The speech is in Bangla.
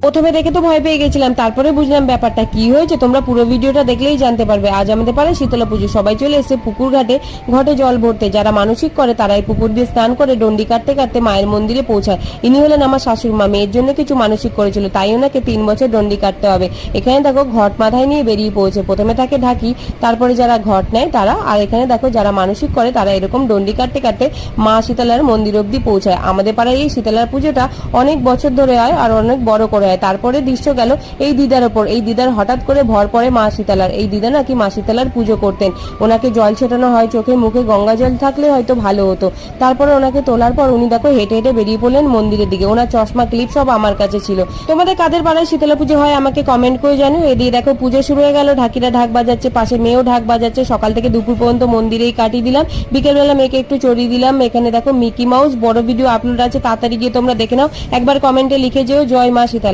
প্রথমে দেখে তো ভয় পেয়ে গেছিলাম, তারপরে বুঝলাম ব্যাপারটা কি হয়েছে। তোমরা পুরো ভিডিওটা দেখলেই জানতে পারবে। আজ আমাদের পাড়ায় শীতলা পুজো, সবাই চলে এসে পুকুর ঘটে জল ভরতে। যারা মানসিক করে তারা এই পুকুর দিয়ে স্নান করে ডন্ডি কাটতে কাটতে মায়ের মন্দিরে পৌঁছায়। ইনি হলেন আমার শাশুড়ি মা, মেয়ের জন্য কিছু মানসিক করেছিল, তাই ওনাকে 3 বছর ডন্ডি কাটতে হবে। এখানে দেখো ঘট মাথায় নিয়ে বেরিয়ে পৌঁছে, প্রথমে তাকে ঢাকি, তারপরে যারা ঘট নেয় তারা, আর এখানে দেখো যারা মানসিক করে তারা এরকম ডন্ডি কাটতে কাটতে মা শীতলার মন্দির অব্দি পৌঁছায়। আমাদের পাড়ায় এই শীতলার পুজোটা অনেক বছর ধরে হয় আর অনেক বড় করে হয়। তারপরে দৃশ্য গেল এই দিদার ওপর। এই দিদার হঠাৎ করে ভর পড়ে মা শীতলার। এই দিদা নাকি মা শীতলার পুজো করতেন। ওনাকে জল ছেটানো হয়, চোখে মুখে গঙ্গা জল থাকলে হয়তো ভালো হতো। তারপরে ওনাকে তোলার পর উনি দেখো হেঁটে হেঁটে বেরিয়ে পড়লেন মন্দিরের দিকে। ওনার চশমা ক্লিপ সব আমার কাছে ছিল। তোমাদের কাদের পাড়ায় শীতলা পুজো হয় আমাকে কমেন্ট করে জানিও। এদিকে দেখো পুজো শুরু হয়ে গেল, ঢাকিরা ঢাক বাজাচ্ছে, পাশে মেয়েও ঢাক বাজাচ্ছে। সকাল থেকে দুপুর পর্যন্ত মন্দিরেই কাটিয়ে দিলাম, বিকেলবেলা মেয়েকে একটু চড়িয়ে দিলাম। এখানে দেখো মিকি মাউস বড় ভিডিও আপলোড আছে, তাড়াতাড়ি গিয়ে তোমরা দেখে নাও। একবার কমেন্টে লিখে যেও জয় মা শীতলা।